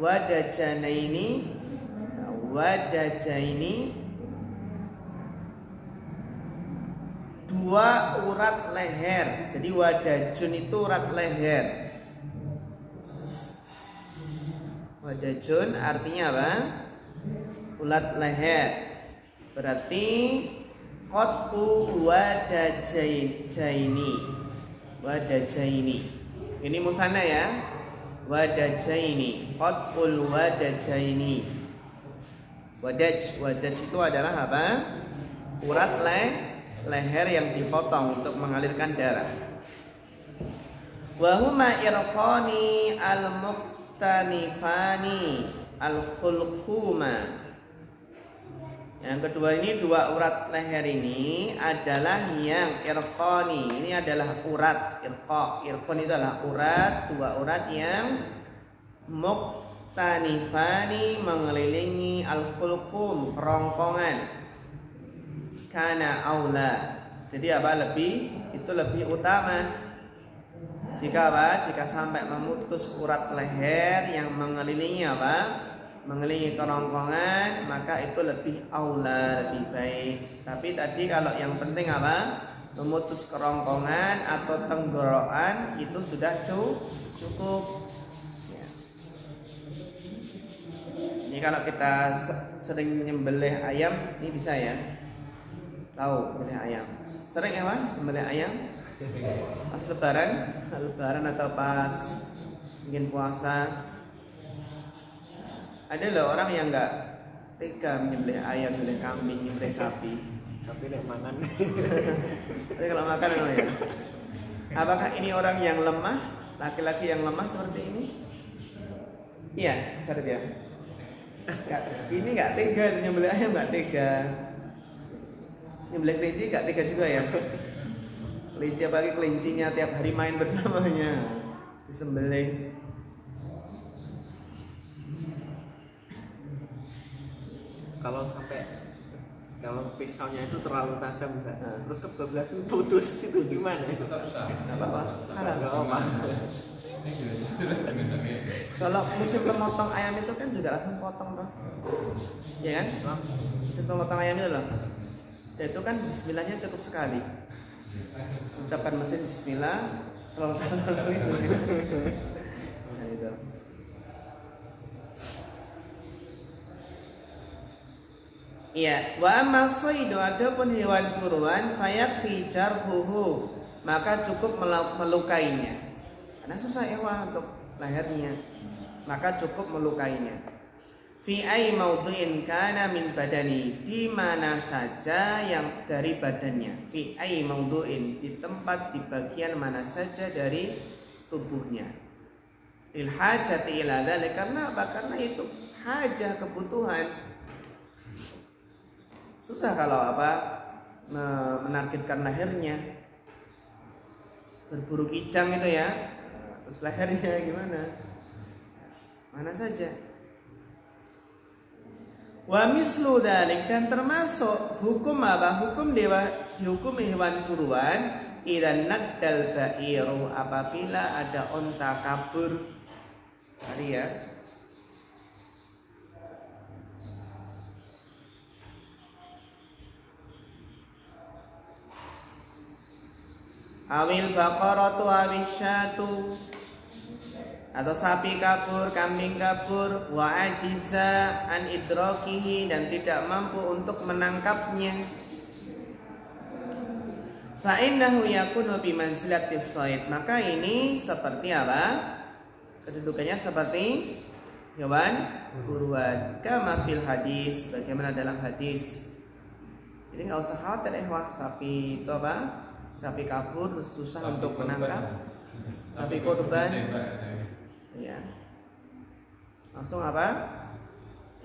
S1: wadajaini, dua urat leher. Jadi wadajun itu urat leher. Wadajun artinya apa? Urat leher. Berarti qat'u wadajaini. Ini musanna ya. Wadajaini, qat'ul wadajaini. Wadaj itu adalah apa? Urat leher yang dipotong untuk mengalirkan darah. Wa huma irqani al-muqtanifani al-khulquma. Yang kedua ini, dua urat leher ini adalah yang irqani. Ini adalah urat irqon itu adalah urat, dua urat yang muqtanifani mengelilingi al-khulqum, kerongkongan. Kana aula. Jadi apa? Itu lebih utama. Jika apa? Jika sampai memutus urat leher yang mengelilingi apa? Mengelilingi kerongkongan, maka itu lebih aula, lebih baik. Tapi tadi kalau yang penting apa? Memutus kerongkongan atau tenggorokan itu sudah cukup. Ya. Ini kalau kita sering nyembelih ayam, ini bisa ya? Tahu nyembelih ayam? Sering ya Pak nyembelih ayam? Pas lebaran atau pas mungkin puasa. Ada loh orang yang nggak tega menyembelih ayam, menyembelih kambing, menyembelih sapi.
S4: Tapi nek mangan.
S1: Tapi kalau makan memang ya. Apakah ini orang yang lemah, laki-laki yang lemah seperti ini? Iya, Syarif ya. Ini nggak tega menyembelih ayam, nggak tega. Nyembelih kelinci nggak tega juga ya. Kelinci apalagi kelincinya tiap hari main bersamanya, disembelih.
S4: Kalau pisaunya itu terlalu tajam enggak? Terus kebablasan putus itu gimana?
S3: Itu tetap sah.
S1: Apa? Halal.
S4: Enggak apa.
S1: Kalau musim pemotong ayam itu kan juga langsung potong toh. Ya kan? Musim pemotong ayam itu loh. Dan itu kan bismillahnya cukup sekali. Ucapkan mesin bismillah, kalau itu. Nah, itu. Iya, wa amma saydu adapun hewan buruan fayakfi jarhuhu, maka cukup melukainya. Karena susah hewan untuk lehernya, maka cukup melukainya. Fi ai maudhi'in kana min badani, di mana saja yang dari badannya. Fi ai maudhi'in, di tempat di bagian mana saja dari tubuhnya. Lil hajati ila dzalik, karena apa? Karena itu hajah, kebutuhan. Susah kalau apa menargetkan lehernya, berburu kijang itu ya, terus lehernya gimana? Mana saja. Wa mislu dzalik, dan termasuk hukum apa? Hukum dihukum hewan buruan idan naddal ba'iru, apabila ada onta kabur. Tadi ya. Awil baqaratu awisyatu, atau sapi kabur, kambing kabur, wa ajiza an idrakihi, dan tidak mampu untuk menangkapnya. Fa innahu yakunu bi manzilatis shayd, maka ini seperti apa? Kedudukannya seperti hewan buruan, kama fil hadis, bagaimana dalam hadis. Jadi nggak usah khawatir wah sapi itu apa? Sapi kabur terus susah sapi untuk menangkap. Sapi korban. Ya. Langsung apa?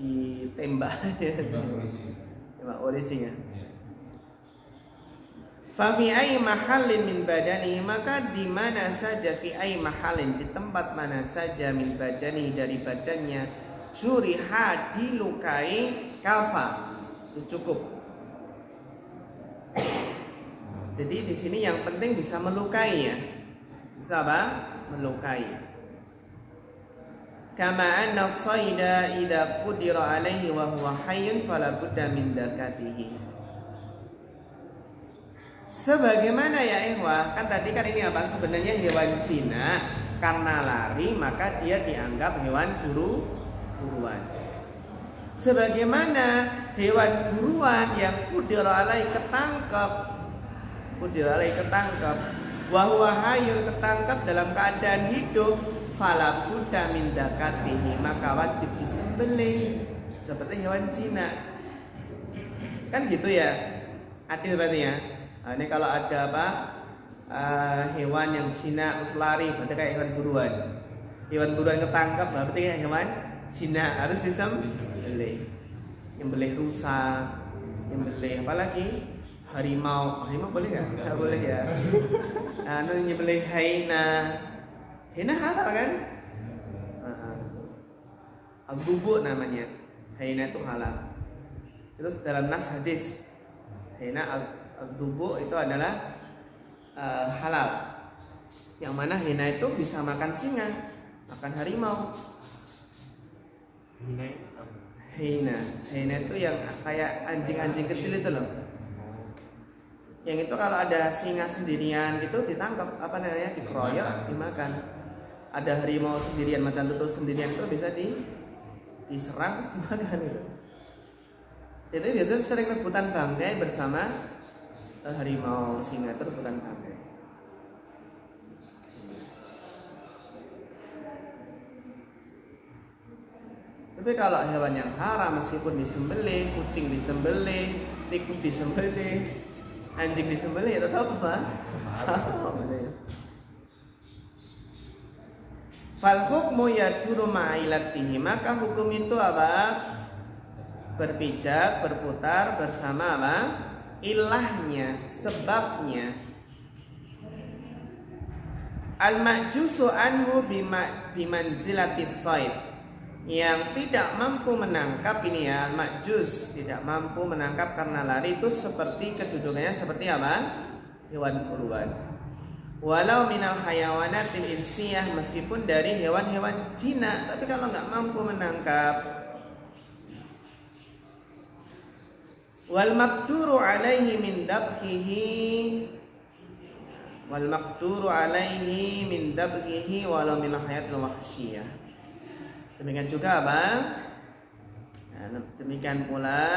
S1: Ditembak. Tembak polisinya. Fa fi ai mahallin min badani, maka di mana saja fi ai mahallin, di tempat mana saja min badani, dari badannya, juriha, dilukai, kafa, itu cukup. Jadi di sini yang penting bisa melukai ya. Bisa apa? Melukai. Kama anna as-sayda idza qudira alaihi wa huwa hayyun fala budda min dakatihi. Sebagaimana ya ikhwah, kan tadi kan ini apa? Sebenarnya hewan Cina, karena lari maka dia dianggap hewan buruan. Sebagaimana hewan buruan yang qudira alaihi, ketangkep, wa huwa hayyun, ketangkap dalam keadaan hidup, fala budda min dakatihi, maka wajib disembelih seperti hewan Cina. Kan gitu ya. Adil berarti ya. Nah, ini kalau ada apa? Hewan yang Cina terus lari, berarti kayak hewan buruan. Hewan buruan ketangkap berarti kayak hewan Cina, harus disembelih. Nyembelih rusa, nyembelih apa lagi? Harimau boleh nggak? Nggak boleh ya. Nyembelih hyena halal kan? Al-dubu namanya. Hyena itu halal. Terus dalam nas hadis, hyena al-dubu itu adalah halal. Yang mana hina itu bisa makan singa, makan harimau. Hina itu yang kayak anjing-anjing kecil itu loh. Yang itu kalau ada singa sendirian gitu ditangkap, dikeroyok, dimakan. Ada harimau sendirian, macan tutul sendirian itu bisa diserang terus dimakan gitu. Itu biasanya sering rebutan bangkai bersama harimau, singa itu rebutan bangkai. Tapi kalau hewan yang haram meskipun disembelih, kucing disembelih, tikus disembelih, anjing disembelih, tetap apa? Haram. Fal hukmu yaduru ma'ilatihi, maka hukum itu apa? Berpijak, berputar bersama apa? Ilahnya, sebabnya. Al-ma'jusu anhu bimanzilatis sayd. Yang tidak mampu menangkap ini ya, ma'juz, tidak mampu menangkap karena lari itu seperti kedudukannya seperti apa? Hewan buruan. Walau minal hayawanatil insiyah, meskipun dari hewan-hewan jinak, tapi kalau nggak mampu menangkap. Wal maqduru alaihi min dabhihi, wal maqduru alaihi min dabhihi walau minal hayatil wahsyiyah. Demikian juga apa? Nah, demikian pula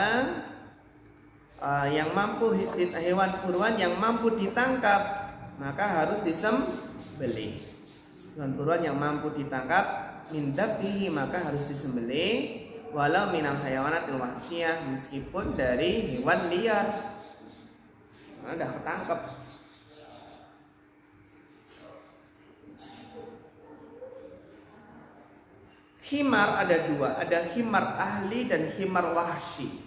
S1: yang mampu hewan buruan yang mampu ditangkap maka harus disembelih. Hewan buruan yang mampu ditangkap min dabhihi maka harus disembelih walau minal hayawanatil wahsyiyah, meskipun dari hewan liar. Karena udah ketangkep. Himar ada dua, ada himar ahli dan himar wahsi.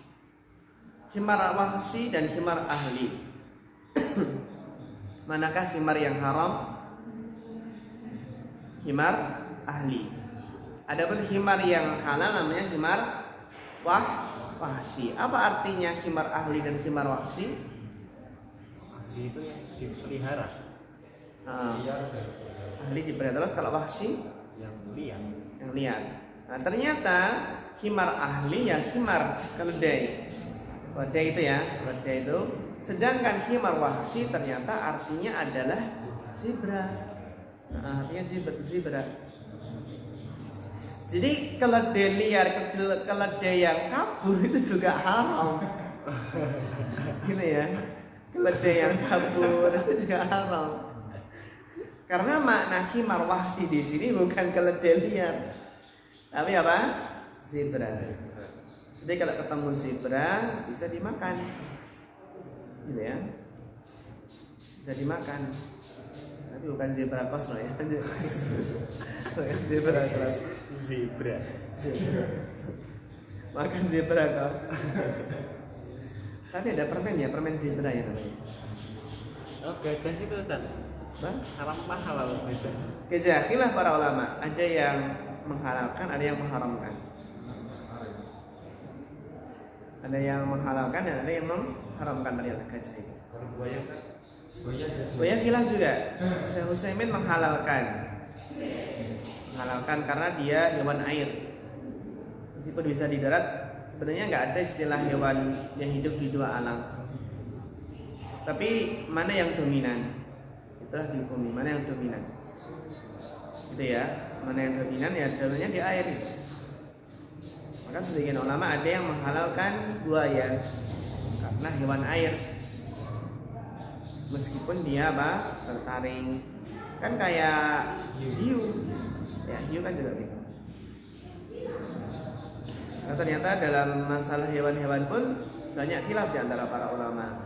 S1: Himar wahsi dan himar ahli. Manakah himar yang haram? Himar ahli. Adapun himar yang halal namanya himar wahsi. Apa artinya himar ahli dan himar wahsi?
S4: Ahli itu yang dipelihara.
S1: Ahli dipelihara. Terus kalau wahsi?
S4: Yang liar.
S1: Yang liar. Nah, ternyata himar ahli yang himar keledai. Keledai itu ya, keledai itu. Sedangkan himar wahsi ternyata artinya adalah zebra. Nah, artinya zebra. Jadi keledai liar, keledai yang kabur itu juga haram. Gitu ya. Keledai yang kabur itu juga haram. Karena makna himar wahsi di sini bukan keledai liar, tapi apa? Zebra. Jadi kalau ketemu zebra bisa dimakan, gitu ya, bisa dimakan. Tapi bukan zebra cross loh ya, bukan zebra cross.
S4: Zebra.
S1: Makan zebra cross. Tapi ada permen ya, permen zebra ya namanya.
S4: Oh, gajah itu Ustaz. Haram halal gajah.
S1: Gajah khilaf para ulama, ada yang menghalalkan, ada yang mengharamkan. Ada yang menghalalkan dan ada yang mengharamkan ternyata gajah itu.
S3: Kalau buaya Ustaz?
S1: Buaya khilaf juga. Syekh Utsaimin menghalalkan karena dia hewan air. Meskipun bisa di darat, sebenarnya nggak ada istilah hewan yang hidup di dua alam. Tapi mana yang dominan? Itulah di bumi, mana yang dominan? Gitu ya, mana yang dominan ya dominannya di air. Maka sebagian ulama ada yang menghalalkan buaya karena hewan air. Meskipun dia apa? Tertaring. Kan kayak hiu. Ya, hiu kan juga gitu. Nah, ternyata dalam masalah hewan-hewan pun banyak khilaf di antara para ulama.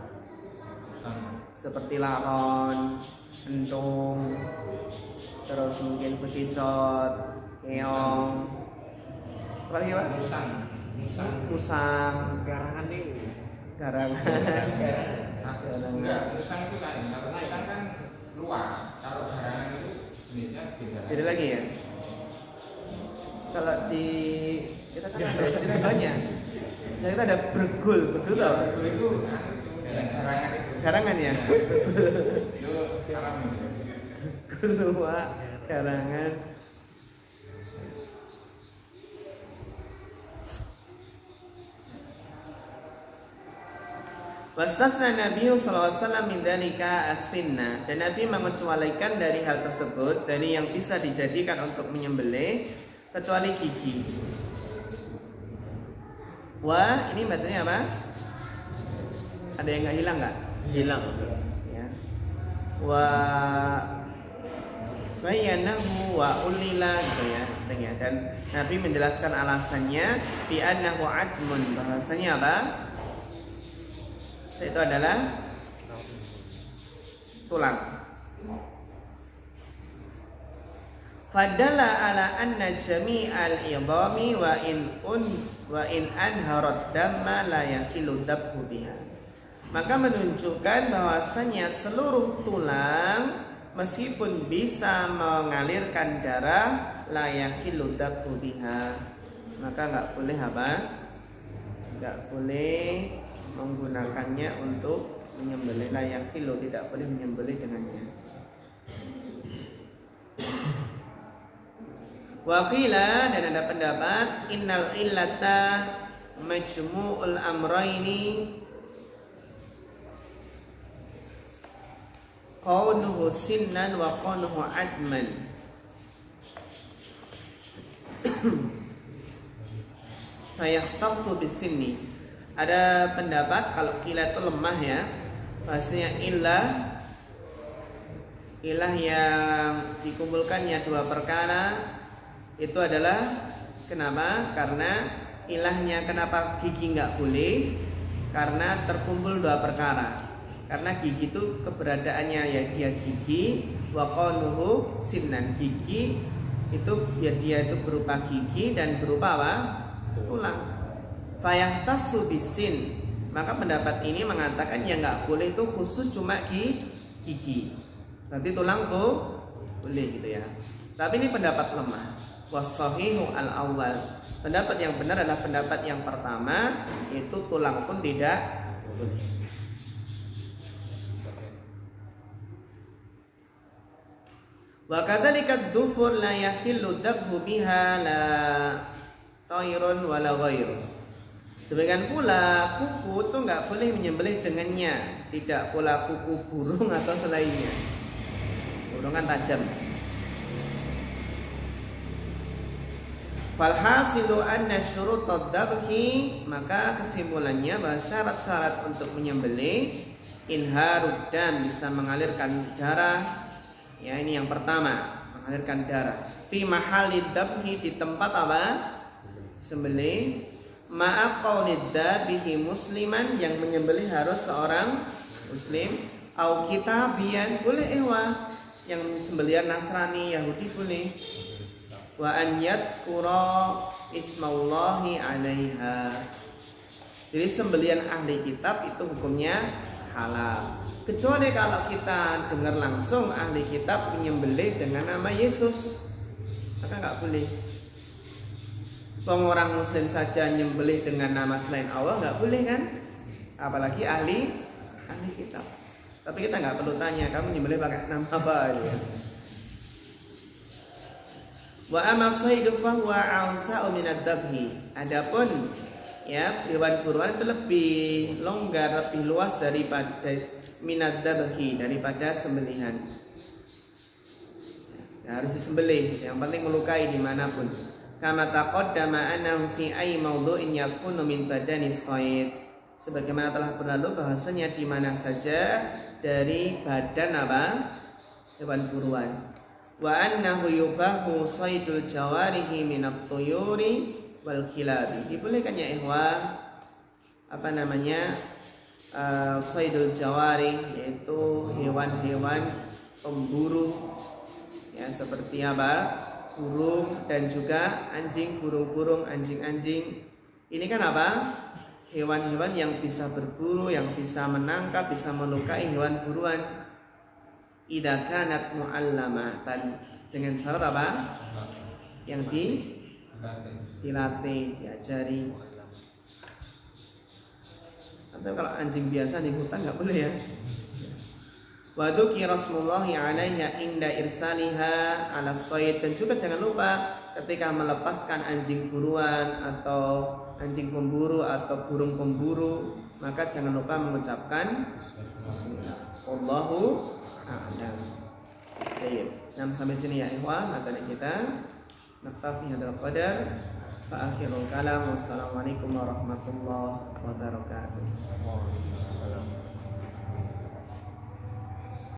S1: Seperti laron, entung, terus mungkin bekicot, keong, apa lagi Pak? Musang,
S4: Garangan nih.
S1: garangan.
S3: Enggak, musang itu lain. Kalau musang kan luar. Kalau garangan itu jenisnya beda.
S1: Beda lagi ya. Kalau di kita kan ada istilah banyak. Nah, kita ada bergul apa?
S3: Bergul itu garangan itu.
S1: Garangan ya.
S3: Itu haram itu.
S1: keluar karangan. Wastasna Nabi sallallahu alaihi wasallam min dzalika as-sinna, dan Nabi mengecualikan dari hal tersebut, dari yang bisa dijadikan untuk menyembelih, kecuali gigi. Wah, ini bacanya apa? Ada yang nggak hilang nggak?
S4: Hilang.
S1: Ya. Bayanahu wa ulila gitu ya. Dan Nabi menjelaskan alasannya bi annahu admun, bahasanya apa? Itu adalah tulang. Fadalla ala anna jami'al idhami wa in anharat damma la yakilu dabhu biha. Maka menunjukkan bahwasanya seluruh tulang meskipun bisa mengalirkan darah la yakilu dabhu biha, maka enggak boleh apa? Enggak boleh menggunakannya untuk menyembelih. La yakilu, tidak boleh menyembelih dengannya. Waqila, dan ada pendapat innal illata majmu'ul amrayni qawnuhu sinnan wa qawnuhu adman. Fayakhtassu bisinni. Ada pendapat kalau qila itu lemah ya, bahasanya ilah yang dikumpulkannya dua perkara itu adalah kenapa? Karena ilahnya kenapa gigi nggak boleh? Karena terkumpul dua perkara. Karena gigi itu keberadaannya ya dia gigi, wa qawnuhu sinnan, gigi itu ya dia itu berupa gigi dan berupa apa? Tulang. Fayahtasu bisin, maka pendapat ini mengatakan yang nggak boleh itu khusus cuma gigi. Berarti tulang tuh boleh gitu ya. Tapi ini pendapat lemah. Wassahihu al-awwal. Pendapat yang benar adalah pendapat yang pertama, yaitu tulang pun tidak boleh. Wa kadzalika dzufur la yakillu dabhu biha la tayrun wala ghairu. Demikian pula kuku itu nggak boleh menyembelih dengannya, tidak pula kuku burung atau selainnya. Burung kan tajam. Falhasilu anna syurutad dabhi, maka kesimpulannya bahwa syarat-syarat untuk menyembelih inharud dam, bisa mengalirkan darah. Ya, ini yang pertama, mengalirkan darah. Fi mahallid dabhi, di tempat apa? Sembelih. Ma'a qaulid dabihi musliman, yang menyembelih harus seorang muslim. Au kitabian, boleh yang sembelihan Nasrani, Yahudi boleh. Wa an yadhkura ismallahi 'alaiha. Jadi sembelihan ahli kitab itu hukumnya halal. Kecuali kalau kita dengar langsung ahli kitab menyembelih dengan nama Yesus, maka nggak boleh. Orang muslim saja nyembelih dengan nama selain Allah nggak boleh kan? Apalagi ahli kitab. Tapi kita nggak perlu tanya kamu nyembelih pakai nama apa ya. Wa amma sayyidu fa huwa awsa'u min ad-dabhi. Adapun ya hewan buruan itu lebih longgar, lebih luas daripada minad dabhi, daripada sembelihan. Ya, harus disembelih. Yang penting melukai dimanapun. Kama taqaddama annahu fi ayyi mawdu'in yakunu min badani sayd. Sebagaimana telah berlalu bahwasanya di mana saja dari badan apa? Hewan buruan. Wa annahu yubahu saydul jawarihi minat tuyuri wal kilabi. Dibolehkan ya ikhwah saydul jawari, yaitu hewan-hewan pemburu ya, seperti apa? Burung dan juga anjing, burung-burung, anjing-anjing. Ini kan apa? Hewan-hewan yang bisa berburu, yang bisa menangkap, bisa melukai hewan buruan. Idza kanat mu'allamatan, dengan syarat apa? Yang dilatih, diajari. Atau kalau anjing biasa di hutan nggak boleh ya. Wa dzukira rasulullahi 'alaiha inda irsaliha 'ala shayd, dan juga jangan lupa ketika melepaskan anjing buruan atau anjing pemburu atau burung pemburu, maka jangan lupa mengucapkan bismillah. Wallahu a'lam. Baik, sampai sini ya ikhwah materi kita. Naktafi hadzal qadar. Fa akhirul kalam. Wassalamualaikum warahmatullahi wabarakatuh.